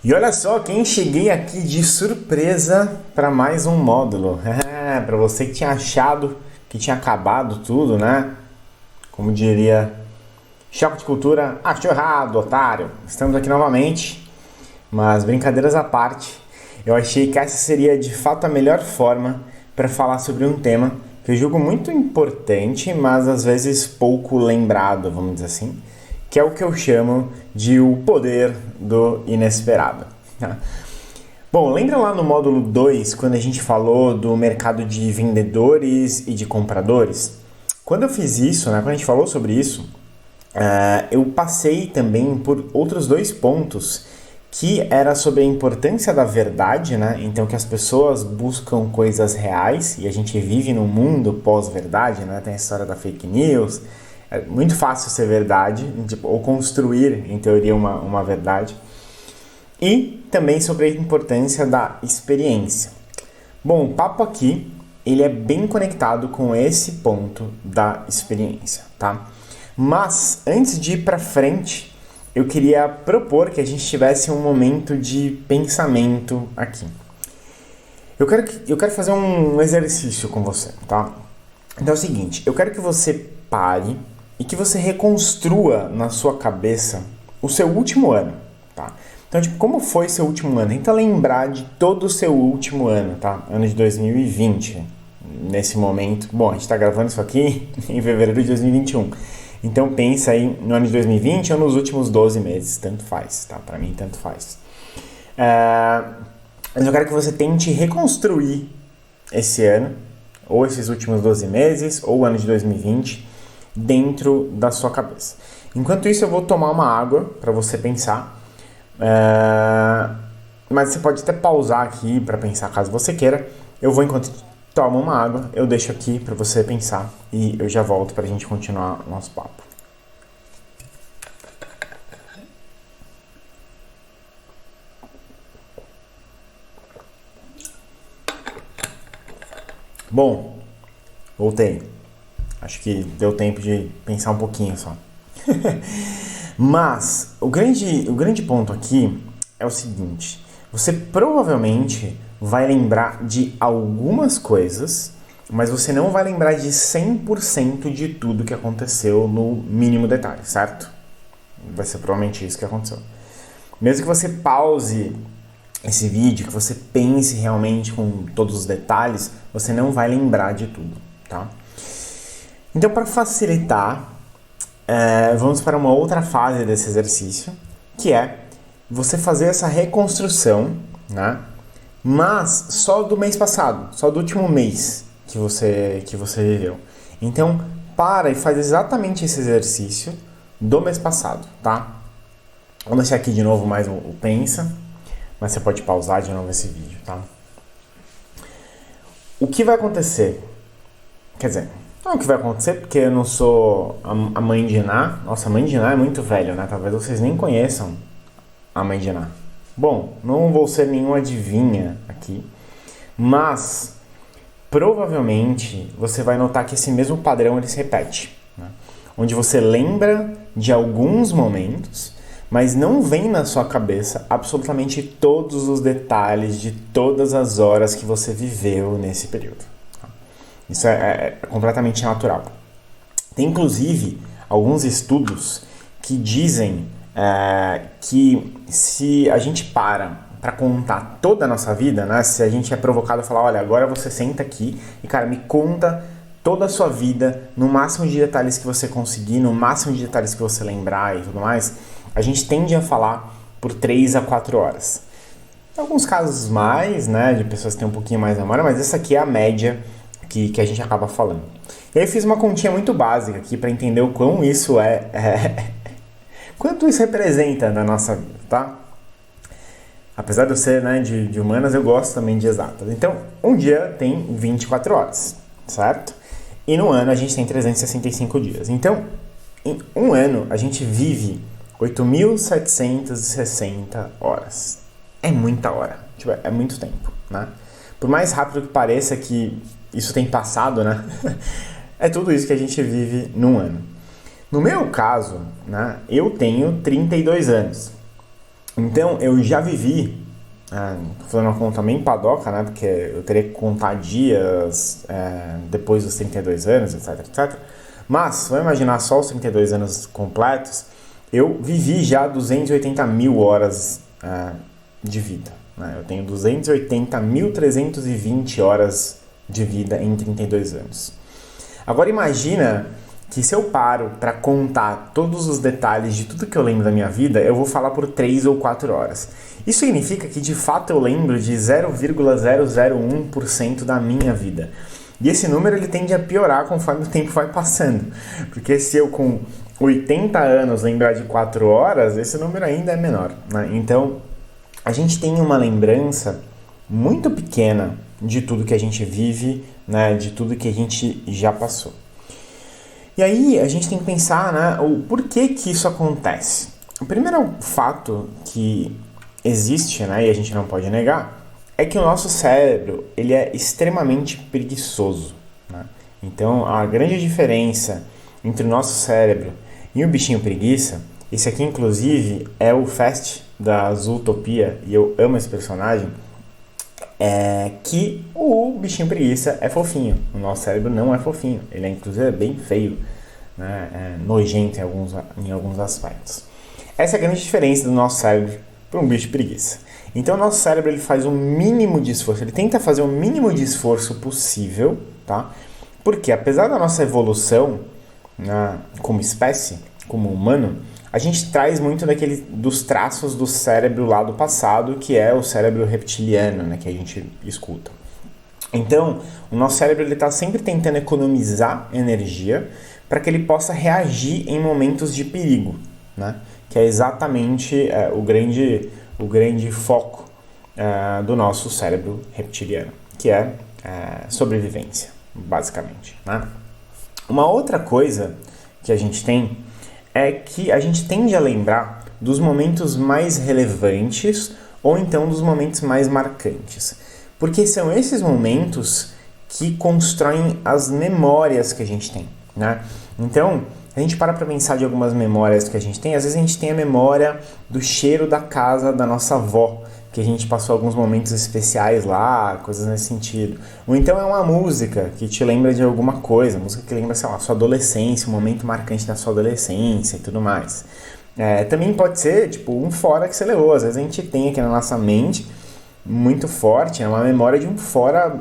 E olha só quem cheguei aqui de surpresa para mais um módulo. Para você que tinha achado que tinha acabado tudo, né? Como diria Choque de Cultura, achou errado, otário. Estamos aqui novamente, mas brincadeiras à parte, eu achei que essa seria de fato a melhor forma para falar sobre um tema que eu julgo muito importante, mas às vezes pouco lembrado, vamos dizer assim, que é o que eu chamo de o poder do inesperado. Tá? Bom, lembra lá no módulo 2, quando a gente falou do mercado de vendedores e de compradores? Quando eu fiz isso, né, quando a gente falou sobre isso, eu passei também por outros dois pontos que era sobre a importância da verdade, né? Então que as pessoas buscam coisas reais e a gente vive num mundo pós-verdade, né? Tem a história da fake news. É muito fácil ser verdade, tipo, ou construir, em teoria, uma verdade. E também sobre a importância da experiência. Bom, o papo aqui, ele é bem conectado com esse ponto da experiência, tá? Mas, antes de ir para frente, eu queria propor que a gente tivesse um momento de pensamento aqui. Eu quero fazer um exercício com você, tá? Então é o seguinte, eu quero que você pare e que você reconstrua na sua cabeça o seu último ano, tá? Então, tipo, como foi seu último ano? Tenta lembrar de todo o seu último ano, tá? Ano de 2020, nesse momento. Bom, a gente tá gravando isso aqui em fevereiro de 2021. Então pensa aí no ano de 2020 ou nos últimos 12 meses, tanto faz, tá? Pra mim, tanto faz. Mas eu quero que você tente reconstruir esse ano, ou esses últimos 12 meses, ou o ano de 2020, dentro da sua cabeça. Enquanto isso, eu vou tomar uma água para você pensar. Mas você pode até pausar aqui para pensar caso você queira. Eu vou enquanto toma uma água, eu deixo aqui para você pensar e eu já volto para a gente continuar o nosso papo. Bom, voltei. Acho que deu tempo de pensar um pouquinho só. Mas o grande ponto aqui é o seguinte: você provavelmente vai lembrar de algumas coisas, mas você não vai lembrar de 100% de tudo que aconteceu no mínimo detalhe, certo? Vai ser provavelmente isso que aconteceu. Mesmo que você pause esse vídeo, que você pense realmente com todos os detalhes, você não vai lembrar de tudo, tá? Então, para facilitar, vamos para uma outra fase desse exercício, que é você fazer essa reconstrução, né? Mas só do mês passado, só do último mês que você viveu. Então, para e faz exatamente esse exercício do mês passado, tá? Vou deixar aqui de novo mais o pensa, mas você pode pausar de novo esse vídeo, tá? O que vai acontecer? Quer dizer, não o que vai acontecer, porque eu não sou a mãe de Ná. Nossa, a mãe de Ná é muito velho, né? Talvez vocês nem conheçam a mãe de Ná. Bom, não vou ser nenhuma adivinha aqui, mas provavelmente você vai notar que esse mesmo padrão ele se repete, né? Onde você lembra de alguns momentos, mas não vem na sua cabeça absolutamente todos os detalhes de todas as horas que você viveu nesse período. Isso é completamente natural. Tem inclusive alguns estudos que dizem que se a gente para contar toda a nossa vida, né? Se a gente é provocado a falar, olha, agora você senta aqui e, cara, me conta toda a sua vida, no máximo de detalhes que você conseguir, no máximo de detalhes que você lembrar e tudo mais, a gente tende a falar por 3 a 4 horas. Em alguns casos mais, né, de pessoas que têm um pouquinho mais de memória, mas essa aqui é a média que a gente acaba falando. E aí eu fiz uma continha muito básica aqui para entender o quão isso quanto isso representa na nossa vida, tá? Apesar de eu ser, né, de humanas, eu gosto também de exatas. Então, um dia tem 24 horas, certo? E no ano a gente tem 365 dias. Então, em um ano a gente vive 8.760 horas. É muita hora, tipo, é muito tempo, né? Por mais rápido que pareça que isso tem passado, né? É tudo isso que a gente vive num ano. No meu caso, né, eu tenho 32 anos. Então, eu já vivi, tô fazendo uma conta bem padoca, né? Porque eu teria que contar dias depois dos 32 anos, etc, etc. Mas, vamos imaginar só os 32 anos completos, eu vivi já 280 mil horas de vida. Né? Eu tenho 280.320 horas de vida em 32 anos. Agora imagina que se eu paro para contar todos os detalhes de tudo que eu lembro da minha vida, eu vou falar por 3 ou 4 horas. Isso significa que de fato eu lembro de 0,001% da minha vida. E esse número ele tende a piorar conforme o tempo vai passando. Porque se eu com 80 anos lembrar de 4 horas, esse número ainda é menor. Né? Então, a gente tem uma lembrança muito pequena de tudo que a gente vive, né? De tudo que a gente já passou. E aí a gente tem que pensar, né, o porquê que isso acontece. O primeiro fato que existe, né, e a gente não pode negar, é que o nosso cérebro ele é extremamente preguiçoso. Né? Então a grande diferença entre o nosso cérebro e o bichinho preguiça, esse aqui inclusive é o Fast da Zootopia, e eu amo esse personagem, é que o bichinho preguiça é fofinho. O nosso cérebro não é fofinho. Ele é, inclusive, bem feio, né? É nojento em alguns aspectos. Essa é a grande diferença do nosso cérebro para um bicho preguiça. Então, o nosso cérebro ele faz o mínimo de esforço. Ele tenta fazer o mínimo de esforço possível, tá? Porque, apesar da nossa evolução, né, como espécie, como humano, a gente traz muito dos traços do cérebro lá do passado, que é o cérebro reptiliano, né, que a gente escuta. Então, o nosso cérebro está sempre tentando economizar energia para que ele possa reagir em momentos de perigo, né, que é exatamente o grande foco do nosso cérebro reptiliano, que é sobrevivência, basicamente. Né? Uma outra coisa que a gente tem é que a gente tende a lembrar dos momentos mais relevantes ou então dos momentos mais marcantes. Porque são esses momentos que constroem as memórias que a gente tem, né? Então, a gente para pensar de algumas memórias que a gente tem, às vezes a gente tem a memória do cheiro da casa da nossa avó, que a gente passou alguns momentos especiais lá, coisas nesse sentido. Ou então é uma música que te lembra de alguma coisa, música que lembra, sei lá, sua adolescência, um momento marcante da sua adolescência e tudo mais. Também pode ser, tipo, um fora que você levou. Às vezes a gente tem aqui na nossa mente, muito forte, uma memória de um fora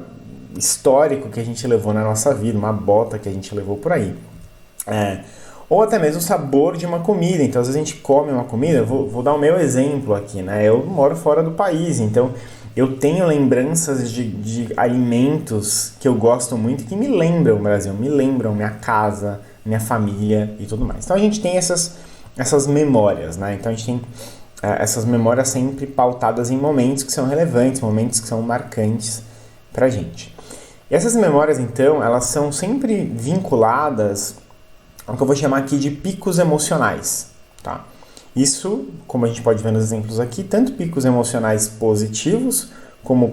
histórico que a gente levou na nossa vida, uma bota que a gente levou por aí. Ou até mesmo o sabor de uma comida. Então, às vezes a gente come uma comida, vou dar o meu exemplo aqui, né? Eu moro fora do país, então eu tenho lembranças de alimentos que eu gosto muito que me lembram o Brasil, me lembram minha casa, minha família e tudo mais. Então a gente tem essas memórias, né? Então a gente tem essas memórias sempre pautadas em momentos que são relevantes, momentos que são marcantes pra gente. E essas memórias, então, elas são sempre vinculadas ao que eu vou chamar aqui de picos emocionais, tá? Isso, como a gente pode ver nos exemplos aqui, tanto picos emocionais positivos, como,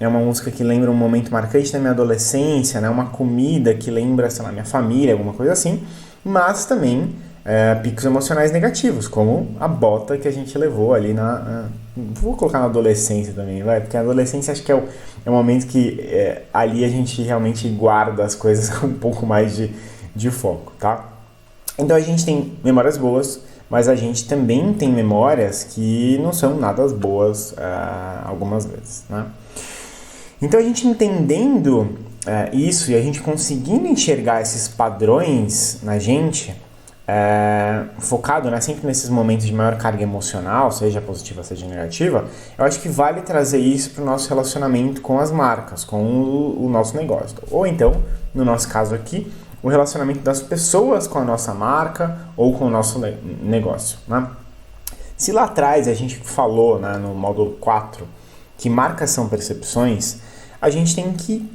é uma música que lembra um momento marcante da minha adolescência, né? Uma comida que lembra, sei lá, minha família, alguma coisa assim, mas também picos emocionais negativos, como a bota que a gente levou ali vou colocar na adolescência também, vai, porque a adolescência acho que é o momento que ali a gente realmente guarda as coisas com um pouco mais de foco, tá? Então a gente tem memórias boas, mas a gente também tem memórias que não são nada boas algumas vezes, né? Então a gente entendendo isso e a gente conseguindo enxergar esses padrões na gente, focado, né, sempre nesses momentos de maior carga emocional, seja positiva, seja negativa, eu acho que vale trazer isso para o nosso relacionamento com as marcas, com o nosso negócio. Ou então, no nosso caso aqui, o relacionamento das pessoas com a nossa marca ou com o nosso negócio, né? Se lá atrás a gente falou, né, no módulo 4 que marcas são percepções, a gente tem que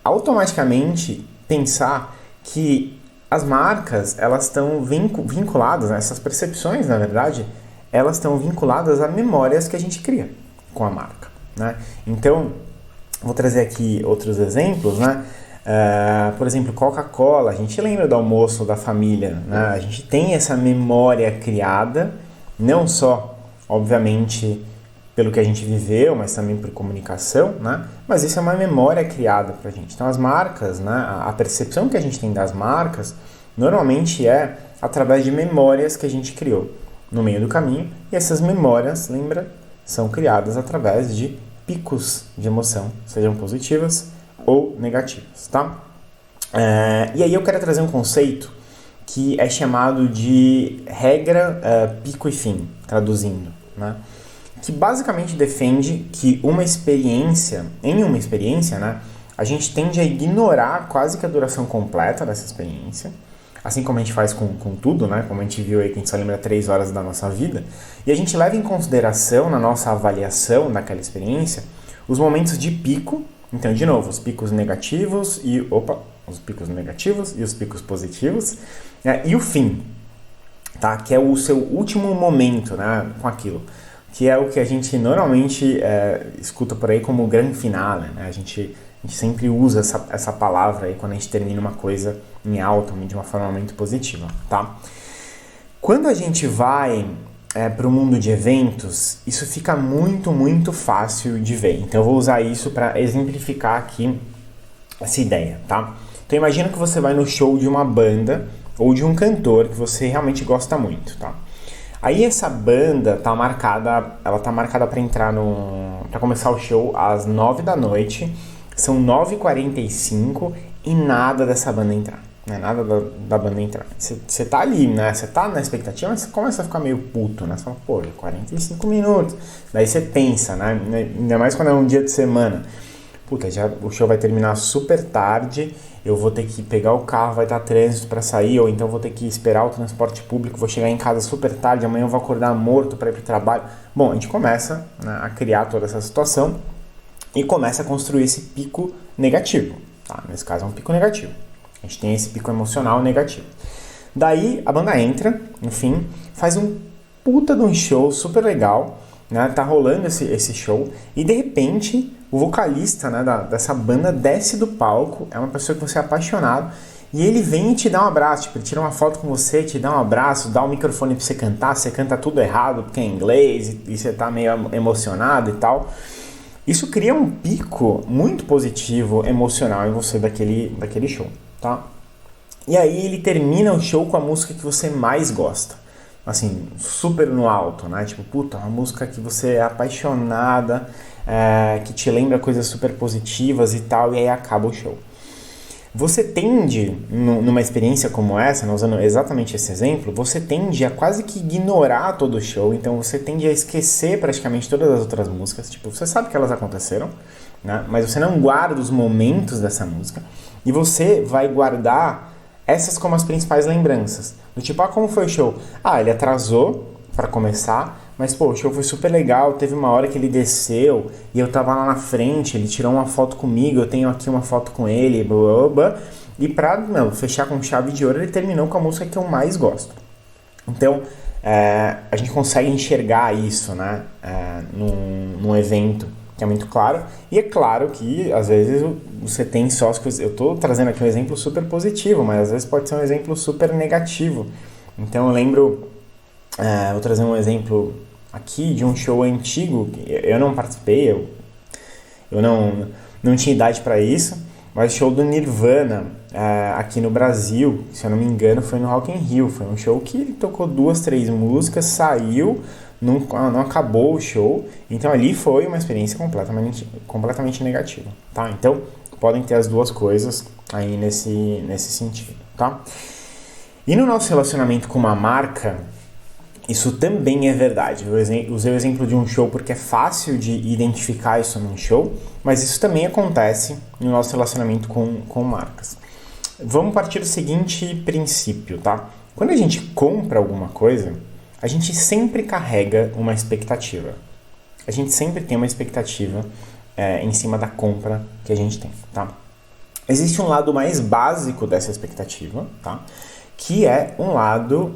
automaticamente pensar que as marcas, elas estão vinculadas, né, essas percepções, na verdade, elas estão vinculadas a memórias que a gente cria com a marca, né? Então, vou trazer aqui outros exemplos, né? Por exemplo, Coca-Cola, a gente lembra do almoço da família, né? A gente tem essa memória criada, não só obviamente pelo que a gente viveu, mas também por comunicação, né? Mas isso é uma memória criada pra gente. Então as marcas, né? A percepção que a gente tem das marcas normalmente é através de memórias que a gente criou no meio do caminho, e essas memórias, lembra, são criadas através de picos de emoção, sejam positivas ou negativas, tá? E aí eu quero trazer um conceito que é chamado de regra pico e fim, traduzindo, né? Que basicamente defende que em uma experiência, né, a gente tende a ignorar quase que a duração completa dessa experiência, assim como a gente faz com tudo, né, como a gente viu aí que a gente só lembra 3 horas da nossa vida, e a gente leva em consideração na nossa avaliação daquela experiência os momentos de pico, então de novo, os picos negativos e os picos positivos, né, e o fim, tá, que é o seu último momento, né, com aquilo, que é o que a gente normalmente escuta por aí como grande finale, né? A gente sempre usa essa palavra aí quando a gente termina uma coisa em alta, de uma forma muito positiva, tá? Quando a gente vai para o mundo de eventos, isso fica muito, muito fácil de ver. Então eu vou usar isso para exemplificar aqui essa ideia, tá? Então imagina que você vai no show de uma banda ou de um cantor que você realmente gosta muito, tá? Aí essa banda tá marcada para começar o show às 9 da noite, são 9h45 e nada dessa banda entrar, né? Nada da banda entrar. Você tá ali, né? Você tá na expectativa, mas você começa a ficar meio puto, né? Você fala, pô, 45 minutos. Daí você pensa, né? Ainda mais quando é um dia de semana. Puta, o show vai terminar super tarde, eu vou ter que pegar o carro, vai estar trânsito para sair, ou então vou ter que esperar o transporte público, vou chegar em casa super tarde, amanhã eu vou acordar morto para ir para o trabalho. Bom, a gente começa, né, a criar toda essa situação e começa a construir esse pico negativo, tá? Nesse caso é um pico negativo. A gente tem esse pico emocional negativo. Daí a banda entra, enfim, faz um puta de um show super legal, né? Tá rolando esse show e de repente o vocalista, né, dessa banda desce do palco, é uma pessoa que você é apaixonado, e ele vem e te dá um abraço, tipo, ele tira uma foto com você, te dá um abraço, dá um microfone pra você cantar, você canta tudo errado porque é inglês e você tá meio emocionado e tal. Isso cria um pico muito positivo, emocional em você daquele show, tá? E aí ele termina o show com a música que você mais gosta. Assim, super no alto, né? Tipo, puta, uma música que você é apaixonada, que te lembra coisas super positivas e tal, e aí acaba o show. Você tende, numa experiência como essa, né, usando exatamente esse exemplo, você tende a quase que ignorar todo o show, então você tende a esquecer praticamente todas as outras músicas, tipo, você sabe que elas aconteceram, né, mas você não guarda os momentos dessa música, e você vai guardar essas como as principais lembranças. Do tipo, como foi o show? Ele atrasou para começar, mas pô, o show foi super legal, teve uma hora que ele desceu e eu tava lá na frente, ele tirou uma foto comigo, eu tenho aqui uma foto com ele, blá, blá, blá, e pra fechar com chave de ouro, ele terminou com a música que eu mais gosto. Então, a gente consegue enxergar isso, né, num evento que é muito claro, e é claro que às vezes você tem só as coisas, eu tô trazendo aqui um exemplo super positivo, mas às vezes pode ser um exemplo super negativo. Então eu lembro, vou trazer um exemplo aqui de um show antigo, eu não participei, eu não tinha idade para isso, mas o show do Nirvana aqui no Brasil, se eu não me engano, foi no Rock in Rio. Foi um show que ele tocou 2, 3 músicas, saiu, não acabou o show, então ali foi uma experiência completamente negativa, tá? Então podem ter as duas coisas aí nesse sentido, tá? E no nosso relacionamento com uma marca, isso também é verdade. Eu usei o exemplo de um show porque é fácil de identificar isso num show, mas isso também acontece no nosso relacionamento com marcas. Vamos partir do seguinte princípio, tá? Quando a gente compra alguma coisa, a gente sempre carrega uma expectativa. A gente sempre tem uma expectativa em cima da compra que a gente tem, tá? Existe um lado mais básico dessa expectativa, tá? Que é um lado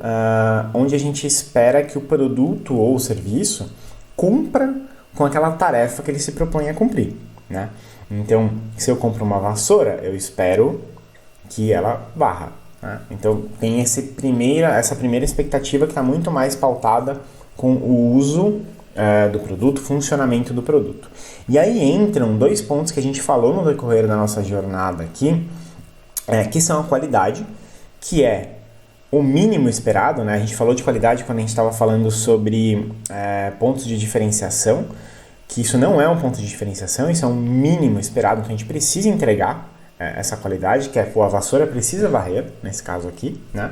onde a gente espera que o produto ou o serviço cumpra com aquela tarefa que ele se propõe a cumprir, né? Então, se eu compro uma vassoura, eu espero que ela varra, né? Então, tem essa primeira expectativa que está muito mais pautada com o uso do produto, funcionamento do produto. E aí entram 2 pontos que a gente falou no decorrer da nossa jornada aqui, que são a qualidade, que é o mínimo esperado, né? A gente falou de qualidade quando a gente estava falando sobre pontos de diferenciação, que isso não é um ponto de diferenciação, isso é um mínimo esperado, então a gente precisa entregar essa qualidade, que é a vassoura precisa varrer, nesse caso aqui, né?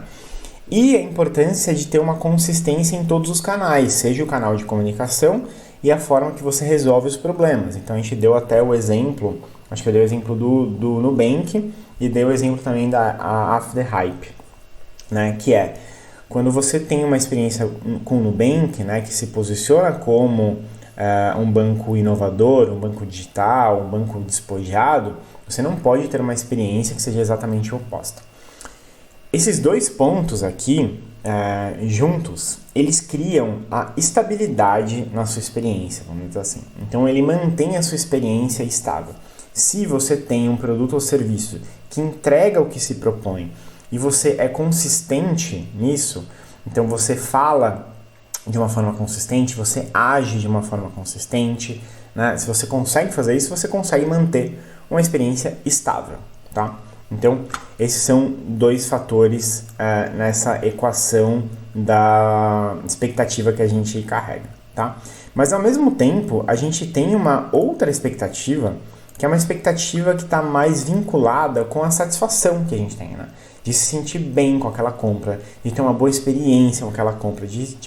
E a importância de ter uma consistência em todos os canais, seja o canal de comunicação e a forma que você resolve os problemas. Então a gente deu até o exemplo, acho que eu dei o exemplo do Nubank e dei o exemplo também da After Hype, né? Que é quando você tem uma experiência com o Nubank, né, que se posiciona como um banco inovador, um banco digital, um banco despojado, você não pode ter uma experiência que seja exatamente oposta. Esses 2 pontos aqui, juntos, eles criam a estabilidade na sua experiência, vamos dizer assim. Então, ele mantém a sua experiência estável. Se você tem um produto ou serviço que entrega o que se propõe e você é consistente nisso, então você fala de uma forma consistente, você age de uma forma consistente, né? Se você consegue fazer isso, você consegue manter uma experiência estável, tá? Então, esses são 2 fatores nessa equação da expectativa que a gente carrega, tá? Mas, ao mesmo tempo, a gente tem uma outra expectativa, que é uma expectativa que está mais vinculada com a satisfação que a gente tem, né? De se sentir bem com aquela compra, de ter uma boa experiência com aquela compra, de, se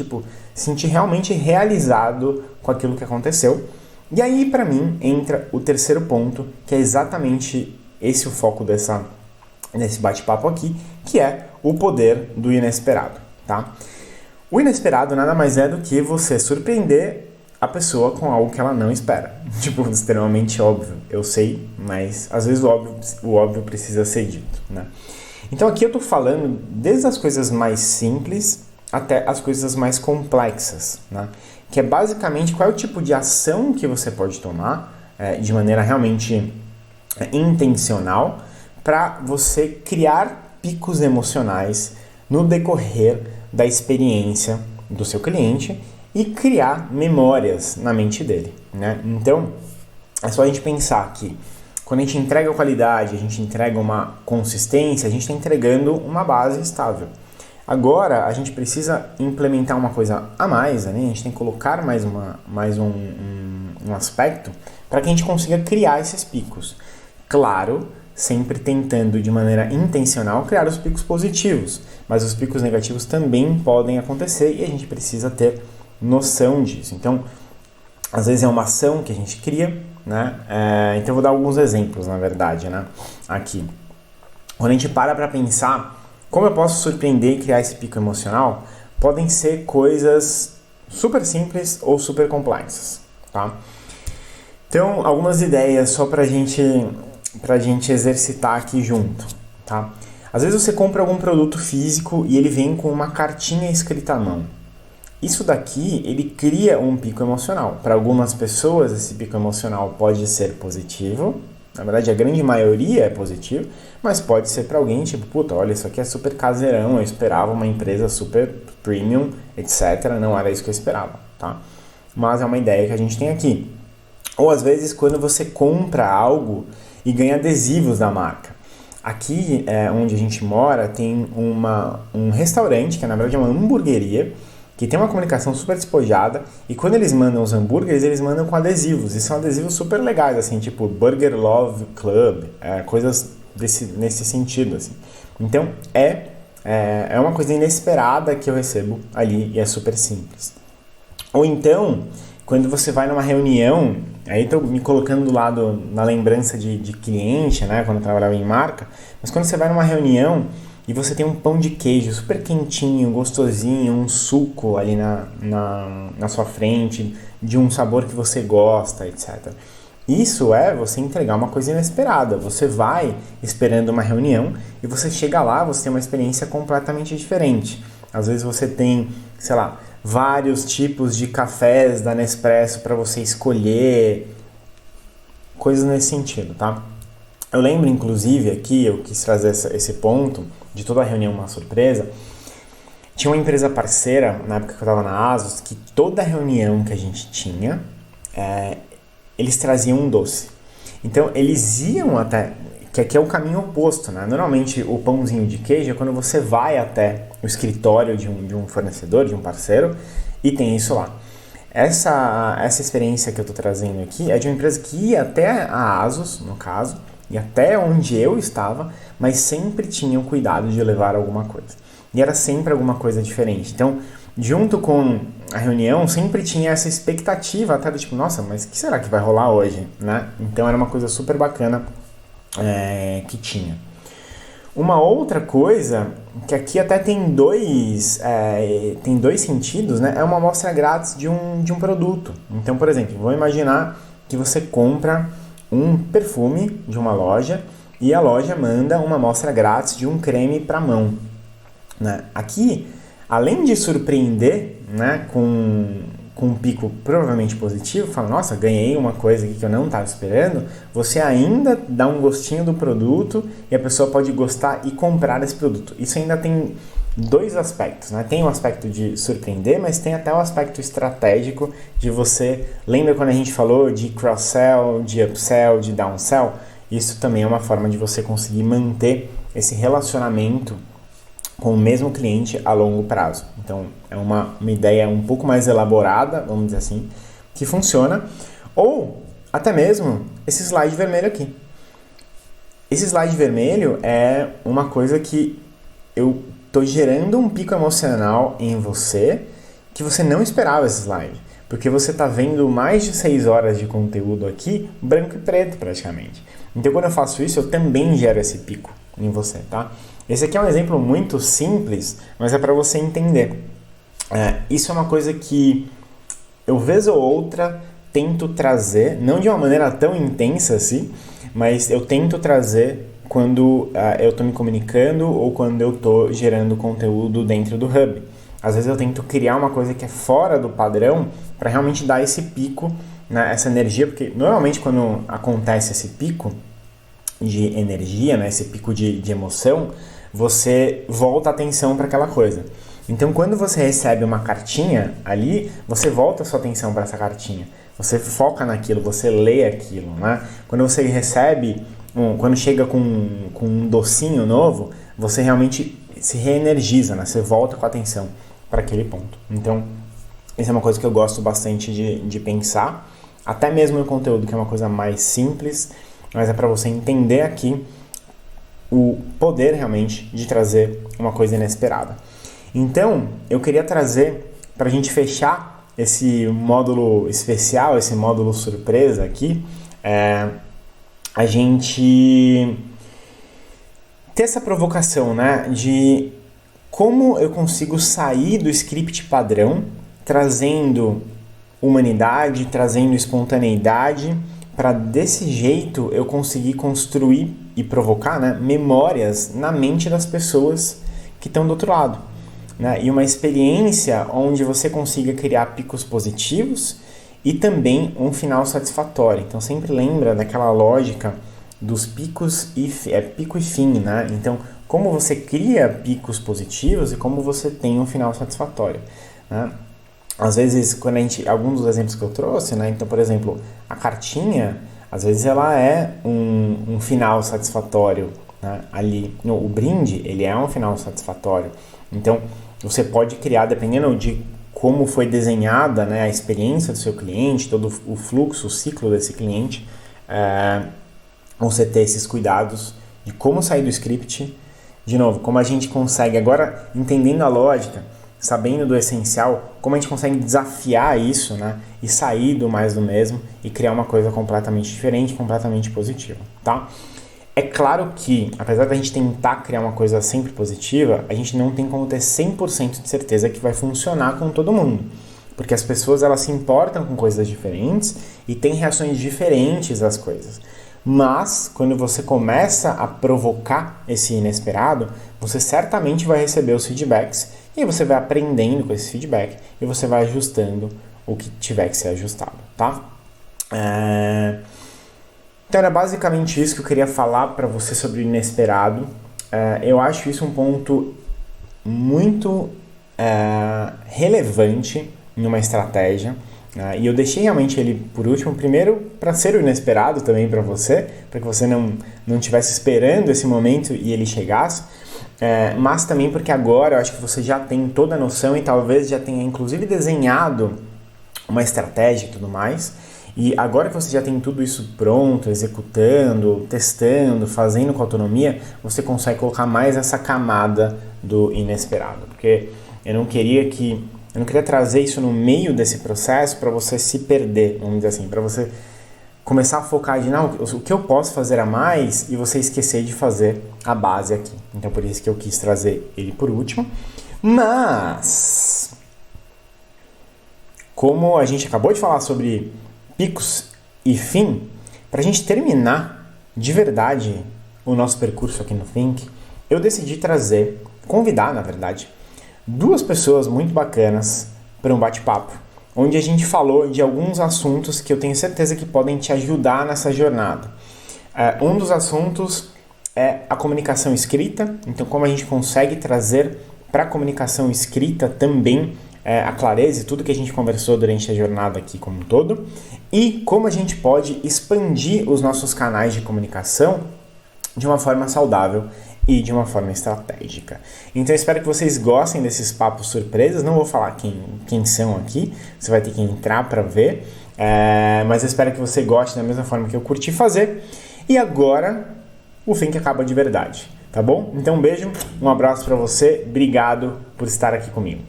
sentir realmente realizado com aquilo que aconteceu. E aí, para mim, entra o terceiro ponto, que é exatamente esse o foco desse bate-papo aqui, que é o poder do inesperado, tá? O inesperado nada mais é do que você surpreender a pessoa com algo que ela não espera. Extremamente óbvio, eu sei, mas às vezes o óbvio precisa ser dito, né? Então aqui eu tô falando desde as coisas mais simples até as coisas mais complexas, né? Que é basicamente qual é o tipo de ação que você pode tomar de maneira realmente intencional para você criar picos emocionais no decorrer da experiência do seu cliente e criar memórias na mente dele, né? Então, é só a gente pensar que quando a gente entrega qualidade, a gente entrega uma consistência, a gente está entregando uma base estável. Agora, a gente precisa implementar uma coisa a mais, né? A gente tem que colocar mais um aspecto para que a gente consiga criar esses picos. Claro, sempre tentando de maneira intencional criar os picos positivos, mas os picos negativos também podem acontecer e a gente precisa ter noção disso. Então, às vezes é uma ação que a gente cria, né? Então eu vou dar alguns exemplos, na verdade, né? Aqui. Quando a gente para pensar como eu posso surpreender e criar esse pico emocional, podem ser coisas super simples ou super complexas, tá? Então, algumas ideias só pra gente exercitar aqui junto, tá? Às vezes você compra algum produto físico e ele vem com uma cartinha escrita à mão. Isso daqui, ele cria um pico emocional. Para algumas pessoas, esse pico emocional pode ser positivo. Na verdade, a grande maioria é positivo. Mas pode ser para alguém, olha, isso aqui é super caseirão. Eu esperava uma empresa super premium, etc. Não era isso que eu esperava, tá? Mas é uma ideia que a gente tem aqui. Ou às vezes, quando você compra algo e ganha adesivos da marca. Aqui, onde a gente mora, tem um restaurante, que na verdade é uma hamburgueria, que tem uma comunicação super despojada, e quando eles mandam os hambúrgueres, eles mandam com adesivos, e são adesivos super legais, assim, tipo Burger Love Club, coisas nesse sentido, assim. Então, é uma coisa inesperada que eu recebo ali, e é super simples. Ou então, quando você vai numa reunião, aí estou me colocando do lado na lembrança de cliente, né, quando eu trabalhava em marca, mas quando você vai numa reunião e você tem um pão de queijo super quentinho, gostosinho, um suco ali na sua frente, de um sabor que você gosta, etc. Isso é você entregar uma coisa inesperada. Você vai esperando uma reunião e você chega lá, você tem uma experiência completamente diferente. Às vezes você tem, sei lá, vários tipos de cafés da Nespresso para você escolher, coisas nesse sentido, tá? Eu lembro, inclusive, aqui, eu quis trazer esse ponto, de toda a reunião uma surpresa, Tinha uma empresa parceira, na época que eu estava na ASUS, que toda reunião que a gente tinha, eles traziam um doce. Então, eles iam até... Que aqui é o caminho oposto, né? Normalmente, o pãozinho de queijo é quando você vai até o escritório de um fornecedor, de um parceiro, e tem isso lá. Essa experiência que eu estou trazendo aqui é de uma empresa que ia até a ASUS, no caso, e até onde eu estava, mas sempre tinham cuidado de levar alguma coisa. E era sempre alguma coisa diferente. Então, junto com a reunião, sempre tinha essa expectativa, até do tipo, nossa, mas o que será que vai rolar hoje, né? Então, era uma coisa super bacana que tinha. Uma outra coisa, que aqui até tem dois sentidos, né? É uma amostra grátis de um produto. Então, por exemplo, vamos imaginar que você compra um perfume de uma loja e a loja manda uma amostra grátis de um creme para mão, né? Aqui, além de surpreender, né, com um pico provavelmente positivo, fala, nossa, ganhei uma coisa aqui que eu não estava esperando, você ainda dá um gostinho do produto e a pessoa pode gostar e comprar esse produto. Isso ainda tem dois aspectos, né? Tem o aspecto de surpreender, mas tem até o aspecto estratégico de você... Lembra quando a gente falou de cross-sell, de upsell, de downsell? Isso também é uma forma de você conseguir manter esse relacionamento com o mesmo cliente a longo prazo. Então, é uma ideia um pouco mais elaborada, vamos dizer assim, que funciona. Ou, até mesmo, esse slide vermelho aqui. Esse slide vermelho é uma coisa que eu estou gerando um pico emocional em você que você não esperava esse slide. Porque você está vendo mais de 6 horas de conteúdo aqui, branco e preto praticamente. Então, quando eu faço isso, eu também gero esse pico em você, tá? Esse aqui é um exemplo muito simples, mas é para você entender. Isso é uma coisa que eu, vez ou outra, tento trazer, não de uma maneira tão intensa assim, mas eu tento trazer quando eu estou me comunicando ou quando eu estou gerando conteúdo dentro do Hub. Às vezes eu tento criar uma coisa que é fora do padrão para realmente dar esse pico, né, essa energia, porque normalmente quando acontece esse pico de energia, né, esse pico de emoção, você volta a atenção para aquela coisa. Então, quando você recebe uma cartinha ali, você volta a sua atenção para essa cartinha. Você foca naquilo, você lê aquilo, né? Quando você recebe, quando chega com um docinho novo, você realmente se reenergiza, né? Você volta com a atenção para aquele ponto. Então, essa é uma coisa que eu gosto bastante de pensar, até mesmo no conteúdo, que é uma coisa mais simples, mas é para você entender aqui o poder realmente de trazer uma coisa inesperada. Então, eu queria trazer, para a gente fechar esse módulo especial, esse módulo surpresa aqui, a gente ter essa provocação, né, de como eu consigo sair do script padrão, trazendo humanidade, trazendo espontaneidade, para desse jeito eu conseguir construir e provocar, né, memórias na mente das pessoas que estão do outro lado, né, e uma experiência onde você consiga criar picos positivos e também um final satisfatório. Então sempre lembra daquela lógica dos picos e pico e fim, né? Então como você cria picos positivos e como você tem um final satisfatório, né? Às vezes, quando alguns dos exemplos que eu trouxe, né? Então, por exemplo, a cartinha, às vezes ela é um final satisfatório, né? Ali, o brinde, ele é um final satisfatório. Então, você pode criar, dependendo de como foi desenhada, né, a experiência do seu cliente, todo o fluxo, o ciclo desse cliente, você ter esses cuidados de como sair do script. De novo, como a gente consegue, agora entendendo a lógica, sabendo do essencial, como a gente consegue desafiar isso, né, e sair do mais do mesmo e criar uma coisa completamente diferente, completamente positiva, tá? É claro que, apesar da gente tentar criar uma coisa sempre positiva, a gente não tem como ter 100% de certeza que vai funcionar com todo mundo, porque as pessoas, elas se importam com coisas diferentes e têm reações diferentes às coisas. Mas, quando você começa a provocar esse inesperado, você certamente vai receber os feedbacks e você vai aprendendo com esse feedback e você vai ajustando o que tiver que ser ajustado, tá? Então, era basicamente isso que eu queria falar para você sobre o inesperado. Eu acho isso um ponto muito relevante em uma estratégia. E eu deixei realmente ele por último, primeiro para ser o inesperado também para você, para que você não estivesse esperando esse momento e ele chegasse, mas também porque agora eu acho que você já tem toda a noção e talvez já tenha inclusive desenhado uma estratégia e tudo mais, e agora que você já tem tudo isso pronto, executando, testando, fazendo com autonomia, você consegue colocar mais essa camada do inesperado, porque eu não queria trazer isso no meio desse processo para você se perder, vamos dizer assim, para você começar a focar de o que eu posso fazer a mais e você esquecer de fazer a base aqui. Então por isso que eu quis trazer ele por último. Mas como a gente acabou de falar sobre picos e fim, para a gente terminar de verdade o nosso percurso aqui no Think, eu decidi convidar, na verdade, duas pessoas muito bacanas para um bate-papo, onde a gente falou de alguns assuntos que eu tenho certeza que podem te ajudar nessa jornada. Um dos assuntos é a comunicação escrita, então como a gente consegue trazer para a comunicação escrita também a clareza e tudo que a gente conversou durante a jornada aqui como um todo, e como a gente pode expandir os nossos canais de comunicação de uma forma saudável e de uma forma estratégica. Então eu espero que vocês gostem desses papos surpresas. Não vou falar quem são aqui, você vai ter que entrar para ver, mas eu espero que você goste da mesma forma que eu curti fazer. E agora o Think acaba de verdade, tá bom? Então um beijo, um abraço para você, obrigado por estar aqui comigo.